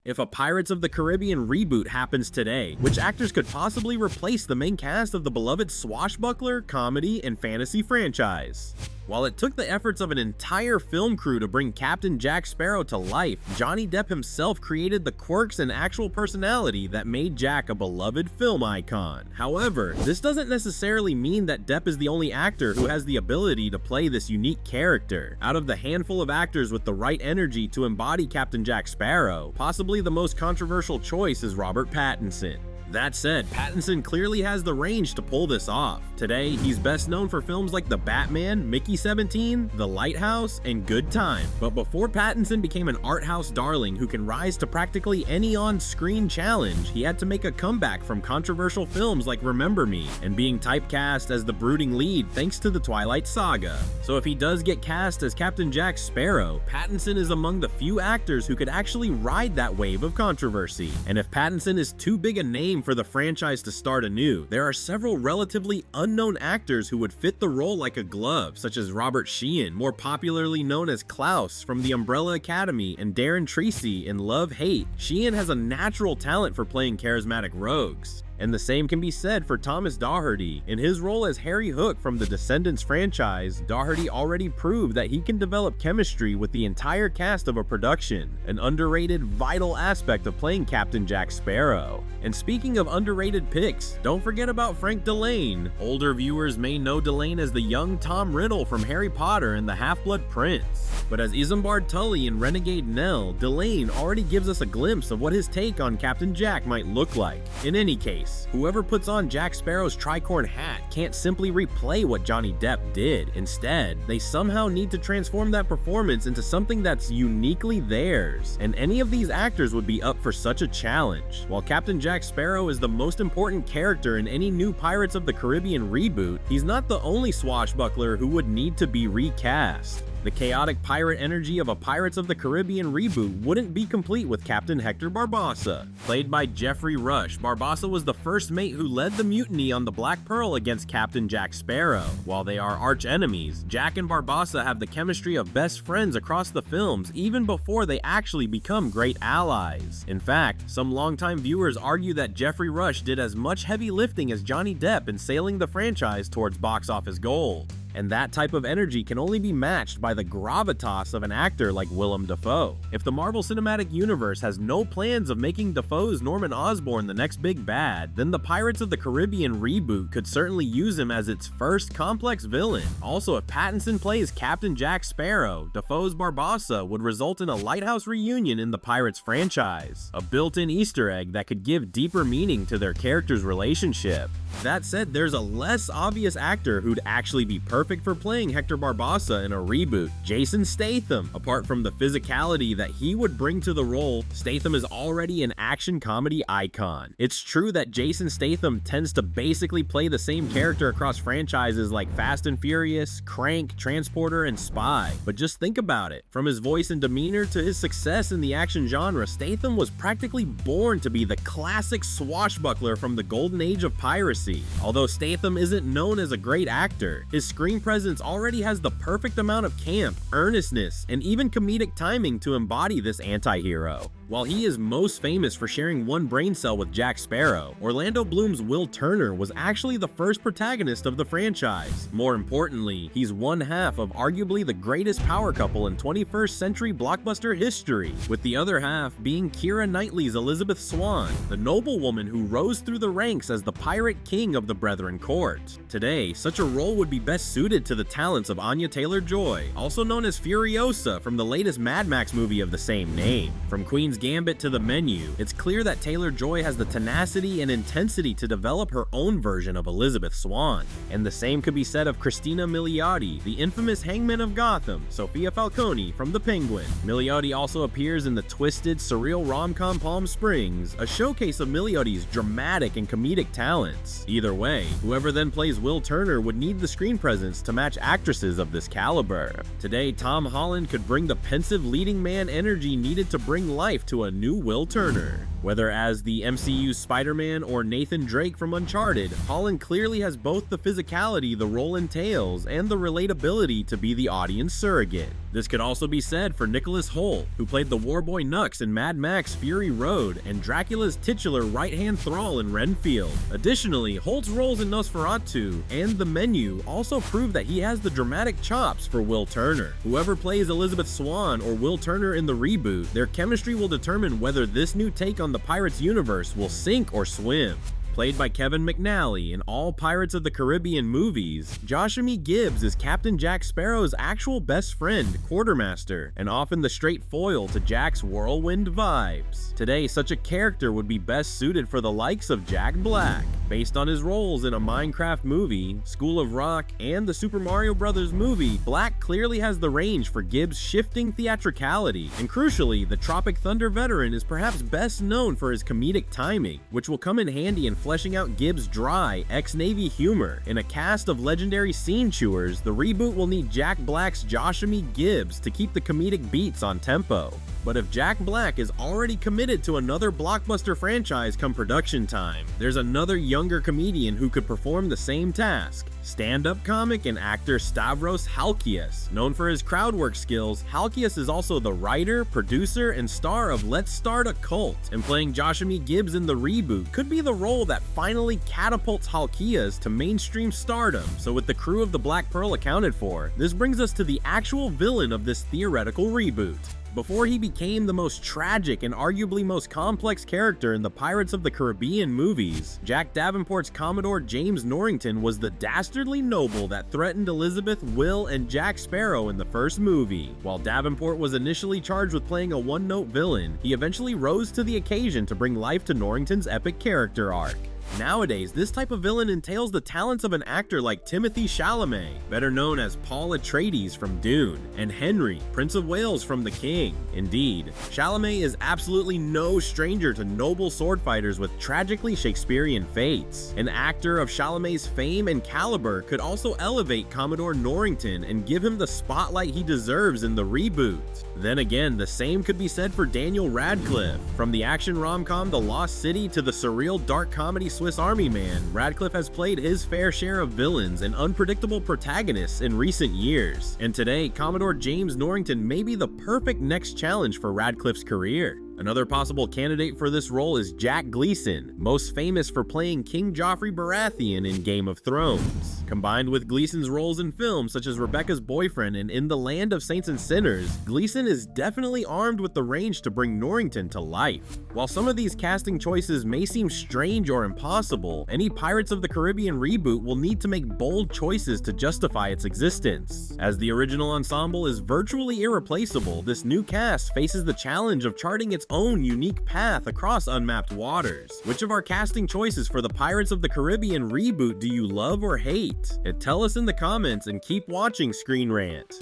If a Pirates of the Caribbean reboot happens today, which actors could possibly replace the main cast of the beloved swashbuckler, comedy, and fantasy franchise? While it took the efforts of an entire film crew to bring Captain Jack Sparrow to life, Johnny Depp himself created the quirks and actual personality that made Jack a beloved film icon. However, this doesn't necessarily mean that Depp is the only actor who has the ability to play this unique character. Out of the handful of actors with the right energy to embody Captain Jack Sparrow, possibly the most controversial choice is Robert Pattinson. That said, Pattinson clearly has the range to pull this off. Today, he's best known for films like The Batman, Mickey 17, The Lighthouse, and Good Time. But before Pattinson became an art house darling who can rise to practically any on-screen challenge, he had to make a comeback from controversial films like Remember Me, and being typecast as the brooding lead thanks to the Twilight Saga. So if he does get cast as Captain Jack Sparrow, Pattinson is among the few actors who could actually ride that wave of controversy. And if Pattinson is too big a name for the franchise to start anew, there are several relatively unknown actors who would fit the role like a glove, such as Robert Sheehan, more popularly known as Klaus from The Umbrella Academy, and Darren Treacy in Love, Hate. Sheehan has a natural talent for playing charismatic rogues. And the same can be said for Thomas Doherty. In his role as Harry Hook from the Descendants franchise, Doherty already proved that he can develop chemistry with the entire cast of a production, an underrated, vital aspect of playing Captain Jack Sparrow. And speaking of underrated picks, don't forget about Frank Delane. Older viewers may know Delane as the young Tom Riddle from Harry Potter and the Half-Blood Prince. But as Isambard Tully in Renegade Nell, Delane already gives us a glimpse of what his take on Captain Jack might look like. In any case, whoever puts on Jack Sparrow's tricorn hat can't simply replay what Johnny Depp did. Instead, they somehow need to transform that performance into something that's uniquely theirs. And any of these actors would be up for such a challenge. While Captain Jack Sparrow is the most important character in any new Pirates of the Caribbean reboot, he's not the only swashbuckler who would need to be recast. The chaotic pirate energy of a Pirates of the Caribbean reboot wouldn't be complete with Captain Hector Barbossa. Played by Geoffrey Rush, Barbossa was the first mate who led the mutiny on the Black Pearl against Captain Jack Sparrow. While they are arch enemies, Jack and Barbossa have the chemistry of best friends across the films even before they actually become great allies. In fact, some longtime viewers argue that Geoffrey Rush did as much heavy lifting as Johnny Depp in sailing the franchise towards box office gold. And that type of energy can only be matched by the gravitas of an actor like Willem Dafoe. If the Marvel Cinematic Universe has no plans of making Dafoe's Norman Osborn the next big bad, then the Pirates of the Caribbean reboot could certainly use him as its first complex villain. Also, if Pattinson plays Captain Jack Sparrow, Dafoe's Barbossa would result in a lighthouse reunion in the Pirates franchise, a built-in Easter egg that could give deeper meaning to their characters' relationship. That said, there's a less obvious actor who'd actually be perfect for playing Hector Barbossa in a reboot: Jason Statham. Apart from the physicality that he would bring to the role, Statham is already an action comedy icon. It's true that Jason Statham tends to basically play the same character across franchises like Fast and Furious, Crank, Transporter, and Spy. But just think about it. From his voice and demeanor to his success in the action genre, Statham was practically born to be the classic swashbuckler from the golden age of piracy. Although Statham isn't known as a great actor, his screen presence already has the perfect amount of camp, earnestness, and even comedic timing to embody this anti-hero. While he is most famous for sharing one brain cell with Jack Sparrow, Orlando Bloom's Will Turner was actually the first protagonist of the franchise. More importantly, he's one half of arguably the greatest power couple in 21st century blockbuster history, with the other half being Keira Knightley's Elizabeth Swann, the noblewoman who rose through the ranks as the pirate king of the Brethren Court. Today, such a role would be best suited to the talents of Anya Taylor-Joy, also known as Furiosa from the latest Mad Max movie of the same name. From Queen's Gambit to The Menu, it's clear that Taylor-Joy has the tenacity and intensity to develop her own version of Elizabeth Swann. And the same could be said of Christina Milioti, the infamous Hangman of Gotham, Sophia Falcone from The Penguin. Milioti also appears in the twisted, surreal rom-com Palm Springs, a showcase of Milioti's dramatic and comedic talents. Either way, whoever then plays Will Turner would need the screen presence to match actresses of this caliber. Today, Tom Holland could bring the pensive leading man energy needed to bring life to a new Will Turner. Whether as the MCU's Spider-Man or Nathan Drake from Uncharted, Holland clearly has both the physicality the role entails and the relatability to be the audience surrogate. This could also be said for Nicholas Hoult, who played the warboy Nux in Mad Max Fury Road and Dracula's titular right-hand thrall in Renfield. Additionally, Holt's roles in Nosferatu and The Menu also prove that he has the dramatic chops for Will Turner. Whoever plays Elizabeth Swann or Will Turner in the reboot, their chemistry will determine whether this new take on the Pirates universe will sink or swim. Played by Kevin McNally in all Pirates of the Caribbean movies, Joshamee Gibbs is Captain Jack Sparrow's actual best friend, quartermaster, and often the straight foil to Jack's whirlwind vibes. Today, such a character would be best suited for the likes of Jack Black. Based on his roles in a Minecraft movie, School of Rock, and the Super Mario Bros. Movie, Black clearly has the range for Gibbs' shifting theatricality, and crucially, the Tropic Thunder veteran is perhaps best known for his comedic timing, which will come in handy in fleshing out Gibbs' dry, ex-Navy humor. In a cast of legendary scene chewers, the reboot will need Jack Black's Joshamee Gibbs to keep the comedic beats on tempo. But if Jack Black is already committed to another blockbuster franchise come production time, there's another younger comedian who could perform the same task. Stand-up comic and actor Stavros Halkias. Known for his crowd work skills, Halkias is also the writer, producer, and star of Let's Start a Cult, and playing Joshamee Gibbs in the reboot could be the role that finally catapults Halkias to mainstream stardom. So with the crew of the Black Pearl accounted for, this brings us to the actual villain of this theoretical reboot. Before he became the most tragic and arguably most complex character in the Pirates of the Caribbean movies, Jack Davenport's Commodore James Norrington was the dastardly noble that threatened Elizabeth, Will, and Jack Sparrow in the first movie. While Davenport was initially charged with playing a one-note villain, he eventually rose to the occasion to bring life to Norrington's epic character arc. Nowadays, this type of villain entails the talents of an actor like Timothée Chalamet, better known as Paul Atreides from Dune, and Henry, Prince of Wales from The King. Indeed, Chalamet is absolutely no stranger to noble sword fighters with tragically Shakespearean fates. An actor of Chalamet's fame and caliber could also elevate Commodore Norrington and give him the spotlight he deserves in the reboot. Then again, the same could be said for Daniel Radcliffe. From the action rom-com The Lost City to the surreal dark comedy Swiss Army Man, Radcliffe has played his fair share of villains and unpredictable protagonists in recent years. And today, Commodore James Norrington may be the perfect next challenge for Radcliffe's career. Another possible candidate for this role is Jack Gleeson, most famous for playing King Joffrey Baratheon in Game of Thrones. Combined with Gleeson's roles in films such as Rebecca's Boyfriend and In the Land of Saints and Sinners, Gleeson is definitely armed with the range to bring Norrington to life. While some of these casting choices may seem strange or impossible, any Pirates of the Caribbean reboot will need to make bold choices to justify its existence. As the original ensemble is virtually irreplaceable, this new cast faces the challenge of charting its own unique path across unmapped waters. Which of our casting choices for the Pirates of the Caribbean reboot do you love or hate? Tell us in the comments and keep watching ScreenRant.